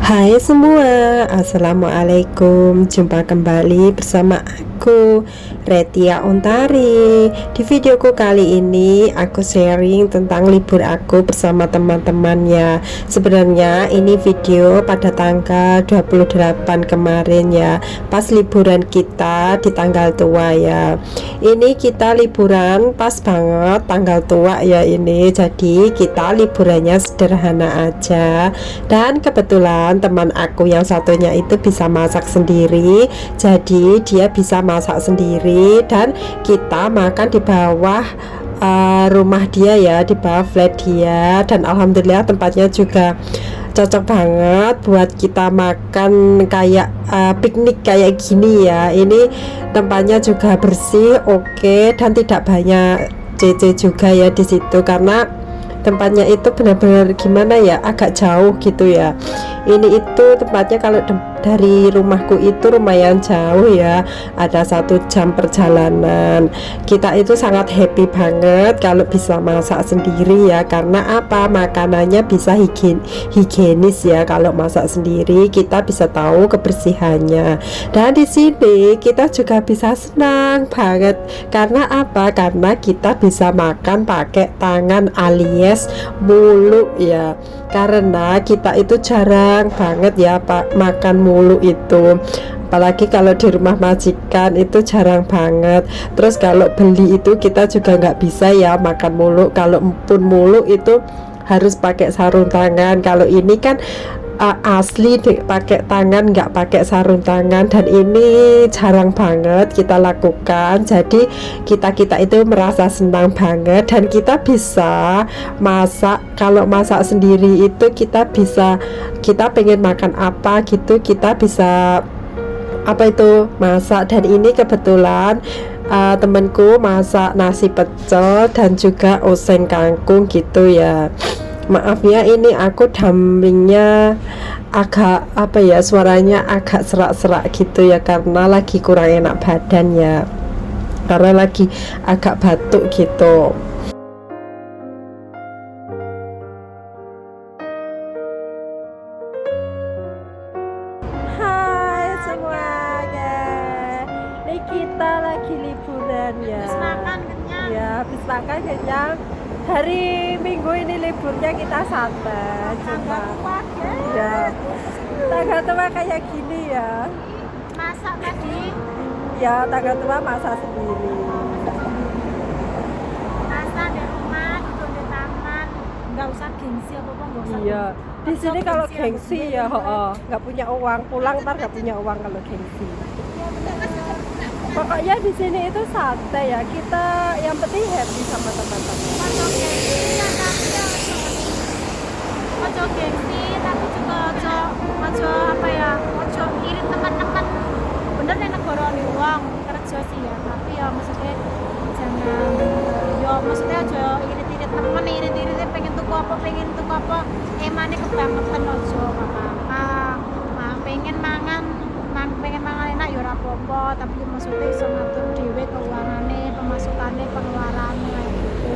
Hai semua, Assalamualaikum. Jumpa kembali bersama aku, Retia Ontari. Di videoku kali ini aku sharing tentang libur aku bersama teman-temannya. Sebenarnya ini video pada tanggal 28 kemarin ya, pas liburan kita di tanggal tua ya. Ini kita liburan pas banget tanggal tua ya ini. Jadi kita liburannya sederhana aja. Dan kebetulan teman aku yang satunya itu bisa masak sendiri, jadi dia bisa masak sendiri dan kita makan di bawah rumah dia ya, di bawah flat dia. Dan alhamdulillah tempatnya juga cocok banget buat kita makan kayak piknik kayak gini ya. Ini tempatnya juga bersih, oke, dan tidak banyak CC juga ya di situ, karena tempatnya itu benar-benar gimana ya, agak jauh gitu ya. Ini itu tempatnya kalau dari rumahku itu lumayan jauh ya, ada 1 jam perjalanan. Kita itu sangat happy banget kalau bisa masak sendiri ya, karena apa, makanannya bisa higienis ya. Kalau masak sendiri kita bisa tahu kebersihannya. Dan di sini kita juga bisa senang banget, karena apa, karena kita bisa makan pakai tangan alias mulut ya, karena kita itu jarang banget ya Pak makan mulu itu, apalagi kalau di rumah majikan itu jarang banget. Terus kalau beli itu kita juga nggak bisa ya makan mulu, kalau pun mulu itu harus pakai sarung tangan. Kalau ini kan asli pakai tangan, nggak pakai sarung tangan, dan ini jarang banget kita lakukan. Jadi kita itu merasa senang banget, dan kita bisa masak. Kalau masak sendiri itu kita bisa, kita pengen makan apa gitu, kita bisa apa itu masak. Dan ini kebetulan temenku masak nasi pecel dan juga oseng kangkung gitu ya. Maaf ya, ini aku dubbingnya agak apa ya, suaranya agak serak-serak gitu ya, karena lagi kurang enak badan ya, karena lagi agak batuk gitu. Hai semuanya, ini kita lagi liburan ya. Habis makan kenyang. Ya, habis makan kenyang. Hari Minggu ini liburnya kita santai Tanggal cuma tua ya, tanggal tua kayak gini ya. masak tadi, Ya, tanggal tua masak sendiri. masak di rumah, duduk di taman, nggak usah gengsi apa nggak usah. Iya, di sini Gengsi kalau apa gengsi gede, ya, nggak punya uang, pulang ntar nggak punya uang kalau gengsi. Pokoknya di sini itu santai ya, kita yang penting happy sama teman-teman. Ojo gengsi ya, tapi ya ojo gengsi, tapi juga ojo apa ya, ojo irit teman-teman. Bener nih negara ini uang kerja sih ya, tapi ya maksudnya jangan, ya maksudnya aja irit-irit temen, irit-iritnya pengen tuku apa, emangnya kebangetan ojo apa-apa. Pengen mangan enak ya ora apa-apa, tapi maksudnya iso ngatur dhewe keungangane, pemasukane, pengeluarane kayak gitu.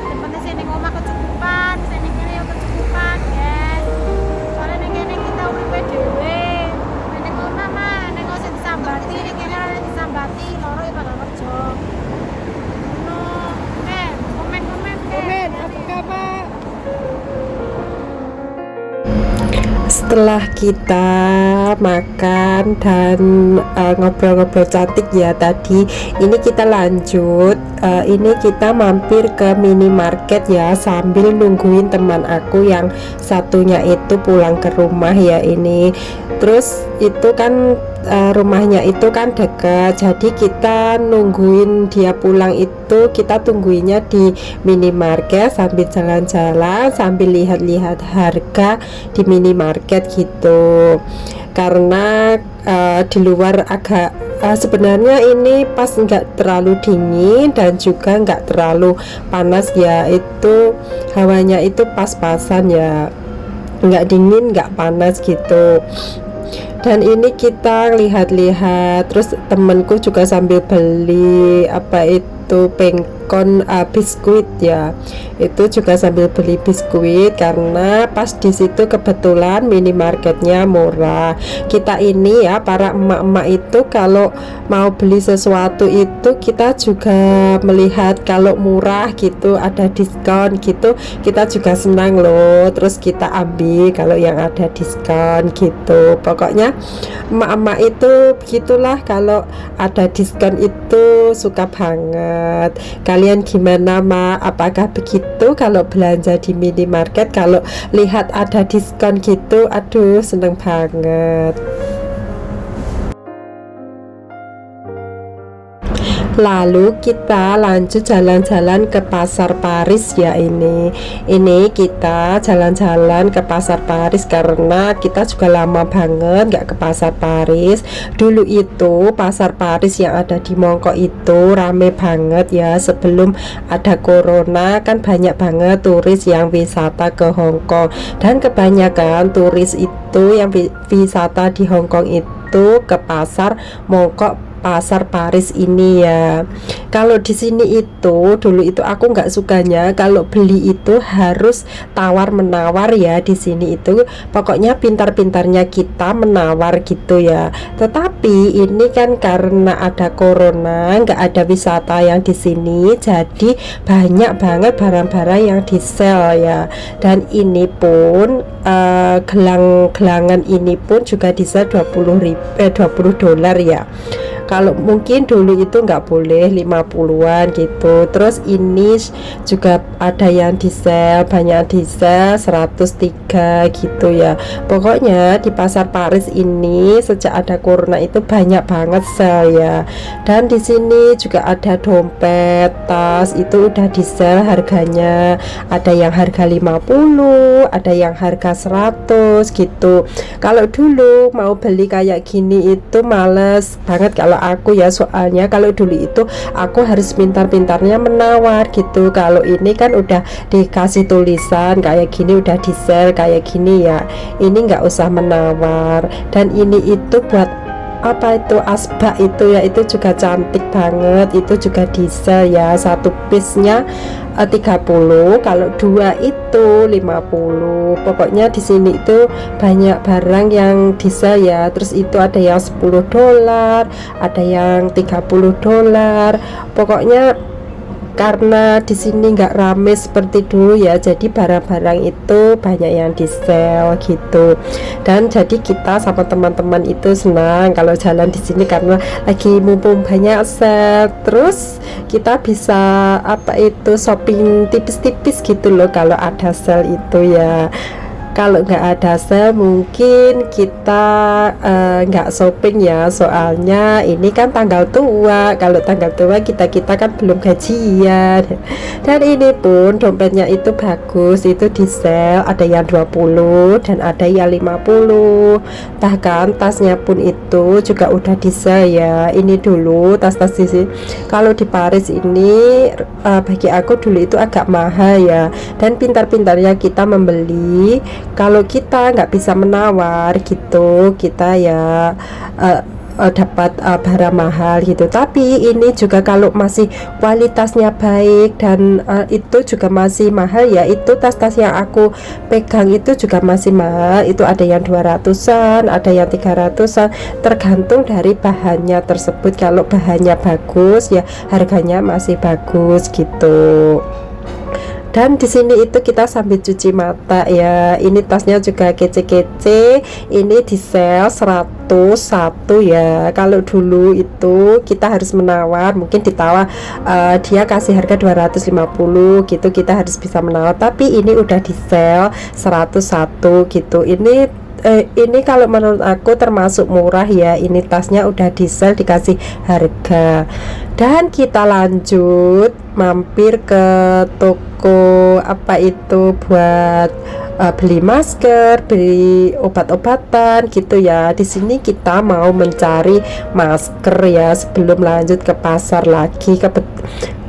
Yang penting sini omah kecukupan, sini kene yo kecukupan, guys. Soalnya ning kene kita uripe dhewe. Ning omah mah ning ora disambati, ning kene ora disambati, loro ya bakal kerja. No, komen. Komen, apa kabar? Setelah kita makan dan ngobrol-ngobrol cantik ya tadi, ini kita lanjut. Ini kita mampir ke minimarket ya, sambil nungguin teman aku yang satunya itu pulang ke rumah ya ini. Terus itu kan rumahnya itu kan dekat, jadi kita nungguin dia pulang itu, kita tungguinnya di minimarket sambil jalan-jalan, sambil lihat-lihat harga di minimarket gitu. Karena di luar agak sebenarnya ini pas nggak terlalu dingin dan juga nggak terlalu panas ya, itu hawanya itu pas-pasan ya, nggak dingin nggak panas gitu. Dan ini kita lihat-lihat, terus temenku juga sambil beli apa itu diskon biskuit ya. Itu juga sambil beli biskuit karena pas di situ kebetulan minimarketnya murah. Kita ini ya para emak-emak itu kalau mau beli sesuatu itu kita juga melihat kalau murah gitu, ada diskon gitu, kita juga senang loh. Terus kita ambil kalau yang ada diskon gitu. Pokoknya emak-emak itu begitulah, kalau ada diskon itu suka banget. Kalian gimana, Ma? Apakah begitu kalau belanja di minimarket, kalau lihat ada diskon gitu, aduh seneng banget. Lalu kita lanjut jalan-jalan ke Pasar Paris ya. Ini kita jalan-jalan ke Pasar Paris karena kita juga lama banget nggak ke Pasar Paris. Dulu itu Pasar Paris yang ada di Mongkok itu rame banget ya, sebelum ada corona kan banyak banget turis yang wisata ke Hong Kong, dan kebanyakan turis itu yang wisata di Hong Kong itu ke Pasar Mongkok, Pasar Paris ini ya. Kalau di sini itu dulu itu aku nggak sukanya kalau beli itu harus tawar menawar ya. Di sini itu pokoknya pintar-pintarnya kita menawar gitu ya. Tetapi ini kan karena ada corona, nggak ada wisata yang di sini, jadi banyak banget barang-barang yang di sale ya. Dan ini pun gelang-gelangan ini pun juga di sale 20 dolar ya. Kalau mungkin dulu itu nggak boleh 50-an gitu. Terus ini juga ada yang di sale, banyak di sale 103 gitu ya. Pokoknya di Pasar Paris ini sejak ada corona itu banyak banget sale ya. Dan di sini juga ada dompet, tas itu udah di sale harganya. Ada yang harga 50, ada yang harga 100 gitu. Kalau dulu mau beli kayak gini itu males banget kalau aku ya, soalnya kalau dulu itu aku harus pintar-pintarnya menawar gitu. Kalau ini kan udah dikasih tulisan kayak gini, udah di sale kayak gini ya, ini nggak usah menawar. Dan ini itu buat apa itu, asbak itu ya, itu juga cantik banget, itu juga di sale ya. Satu piece nya 30, kalau dua itu 50. Pokoknya di sini itu banyak barang yang di sale ya. Terus itu ada yang 10 dolar, ada yang 30 dolar. Pokoknya karena di sini nggak rame seperti dulu ya, jadi barang-barang itu banyak yang di sale gitu. Dan jadi kita sama teman-teman itu senang kalau jalan di sini karena lagi mumpung banyak sale. Terus kita bisa apa itu shopping tipis-tipis gitu loh kalau ada sale itu ya. Kalau nggak ada sale mungkin kita nggak shopping ya, soalnya ini kan tanggal tua. Kalau tanggal tua kita kan belum gajian. Dan ini pun dompetnya itu bagus, itu di sale, ada yang 20 dan ada yang 50. Bahkan tasnya pun itu juga udah di sale ya. Ini dulu tas-tas di sini kalau di Paris ini bagi aku dulu itu agak mahal ya. Dan pintar-pintarnya kita membeli. Kalau kita nggak bisa menawar gitu, kita ya dapat barang mahal gitu. Tapi ini juga kalau masih kualitasnya baik dan itu juga masih mahal ya. Itu tas-tas yang aku pegang itu juga masih mahal. Itu ada yang 200-an, ada yang 300-an, tergantung dari bahannya tersebut. Kalau bahannya bagus ya harganya masih bagus gitu. Dan di sini itu kita sambil cuci mata ya. Ini tasnya juga kece-kece. Ini di sale 101 ya. Kalau dulu itu kita harus menawar, mungkin ditawar dia kasih harga 250 gitu, kita harus bisa menawar. Tapi ini udah di sale 101 gitu. Ini kalau menurut aku termasuk murah ya. Ini tasnya udah di sale dikasih harga. Dan kita lanjut mampir ke toko apa itu buat beli masker, beli obat-obatan gitu ya. Di sini kita mau mencari masker ya sebelum lanjut ke pasar lagi.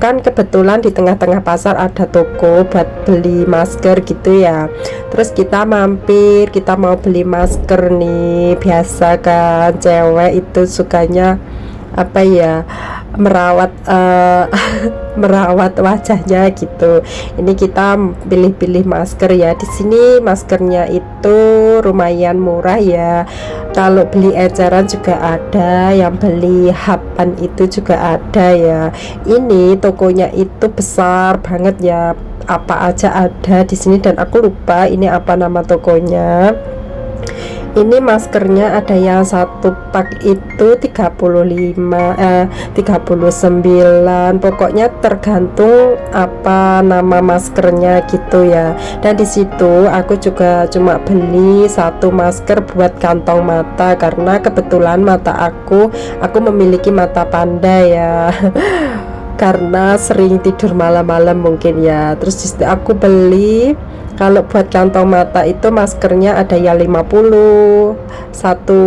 Kan kebetulan di tengah-tengah pasar ada toko buat beli masker gitu ya. Terus kita mampir, kita mau beli masker nih. Biasa kan cewek itu sukanya apa ya, merawat merawat wajahnya gitu. Ini kita pilih-pilih masker ya. Di sini maskernya itu lumayan murah ya. Kalau beli eceran juga ada, yang beli hapan itu juga ada ya. Ini tokonya itu besar banget ya. Apa aja ada di sini dan aku lupa ini apa nama tokonya. Ini maskernya ada yang satu pak itu 39, pokoknya tergantung apa nama maskernya gitu ya. Dan di situ aku juga cuma beli satu masker buat kantong mata karena kebetulan mata aku memiliki mata panda ya. Karena sering tidur malam-malam mungkin ya. Terus di situ aku beli, kalau buat kantong mata itu maskernya ada yang 50, satu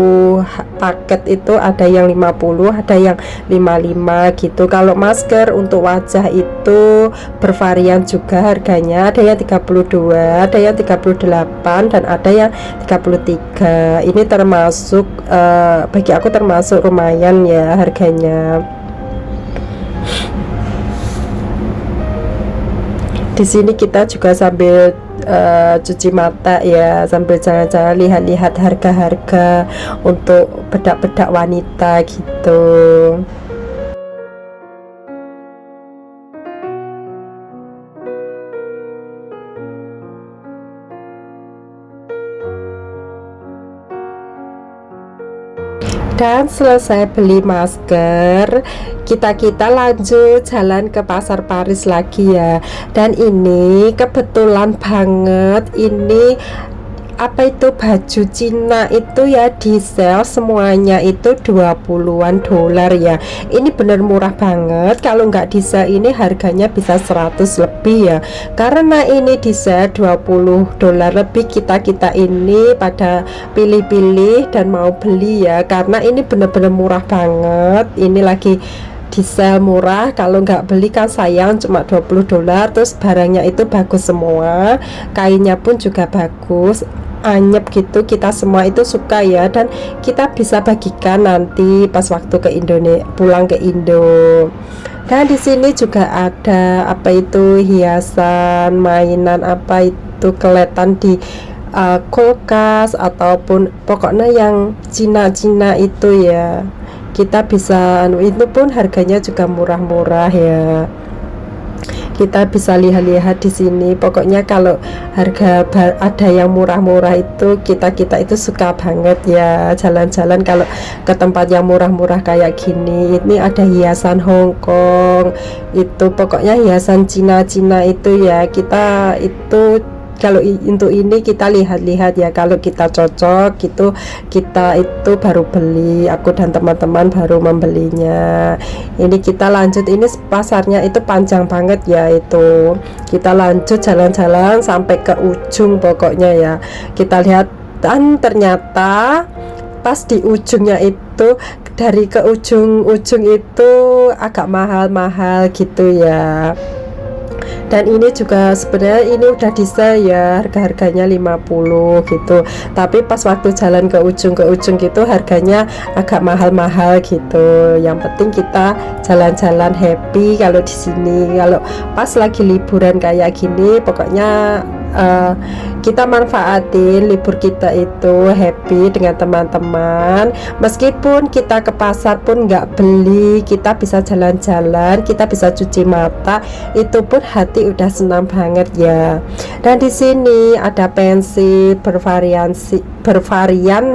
paket itu ada yang 50, ada yang 55 gitu. Kalau masker untuk wajah itu bervarian juga harganya, ada yang 32, ada yang 38, dan ada yang 33. Ini termasuk bagi aku termasuk lumayan ya harganya. Di sini kita juga sambil cuci mata ya, sambil jalan-jalan lihat-lihat harga-harga untuk bedak-bedak wanita gitu. Dan selesai beli masker, kita lanjut jalan ke pasar Paris lagi ya. Dan ini kebetulan banget, ini apa itu baju Cina itu ya di sale semuanya itu 20-an dolar ya. Ini bener murah banget. Kalau nggak di sale ini harganya bisa 100 lebih ya. Karena ini di sale 20 dolar lebih, kita ini pada pilih-pilih dan mau beli ya, karena ini bener-bener murah banget. Ini lagi di sale murah, kalau nggak beli kan sayang, cuma 20 dolar. Terus barangnya itu bagus semua, kainnya pun juga bagus, anyep gitu. Kita semua itu suka ya, dan kita bisa bagikan nanti pas waktu ke Indonesia, pulang ke Indo. Dan di sini juga ada apa itu hiasan, mainan apa itu kelihatan di kulkas ataupun pokoknya yang Cina-Cina itu ya. Kita bisa itu pun harganya juga murah-murah ya. Kita bisa lihat-lihat di sini. Pokoknya kalau harga ada yang murah-murah itu kita itu suka banget ya jalan-jalan kalau ke tempat yang murah-murah kayak gini. Ini ada hiasan Hong Kong itu, pokoknya hiasan Cina-Cina itu ya. Kita itu kalau untuk ini kita lihat-lihat ya, kalau kita cocok gitu kita itu baru beli. Aku dan teman-teman baru membelinya. Ini kita lanjut, ini pasarnya itu panjang banget ya. Itu kita lanjut jalan-jalan sampai ke ujung pokoknya ya. Kita lihat, dan ternyata pas di ujungnya itu, dari ke ujung itu agak mahal-mahal gitu ya. Dan ini juga sebenarnya ini udah di sale ya, harga-harganya 50 gitu. Tapi pas waktu jalan ke ujung gitu harganya agak mahal-mahal gitu. Yang penting kita jalan-jalan happy kalau di sini. Kalau pas lagi liburan kayak gini, pokoknya kita manfaatin libur kita itu happy dengan teman-teman. Meskipun kita ke pasar pun nggak beli, kita bisa jalan-jalan, kita bisa cuci mata, itu pun hati udah senang banget ya. Dan di sini ada pensil bervarian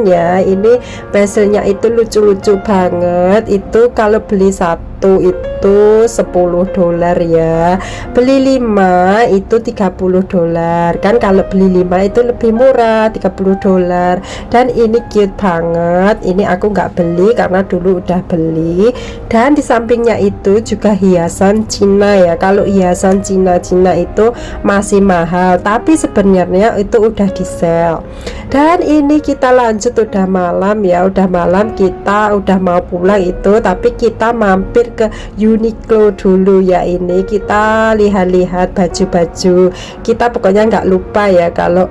ya. Ini pensilnya itu lucu-lucu banget. Itu kalau beli satu itu 10 dolar ya, beli 5 itu 30 dolar kan. Kalau beli 5 itu lebih murah, 30 dolar. Dan ini cute banget. Ini aku nggak beli karena dulu udah beli. Dan di sampingnya itu juga hiasan Cina ya. Kalau hiasan Cina itu masih mahal, tapi sebenarnya itu udah di sale. Dan ini kita lanjut, udah malam ya, udah malam, kita udah mau pulang itu, tapi kita mampir ke Uniqlo dulu ya. Ini kita lihat-lihat baju-baju. Kita pokoknya nggak lupa ya kalau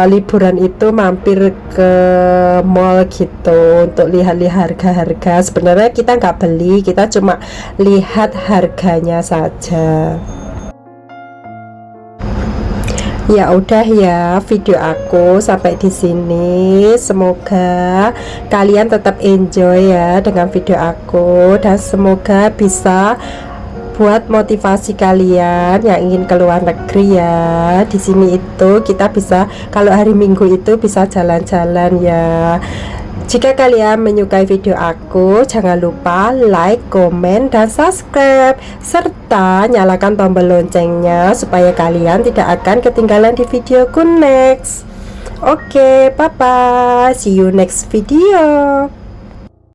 liburan itu mampir ke mall gitu untuk lihat-lihat harga-harga. Sebenarnya kita nggak beli, kita cuma lihat harganya saja. Ya udah ya, video aku sampai di sini. Semoga kalian tetap enjoy ya dengan video aku, dan semoga bisa buat motivasi kalian yang ingin keluar negeri ya. Di sini itu kita bisa, kalau hari Minggu itu bisa jalan-jalan ya. Jika kalian menyukai video aku, jangan lupa like, komen, dan subscribe, serta nyalakan tombol loncengnya supaya kalian tidak akan ketinggalan di videoku next. Oke, bye bye, see you next video.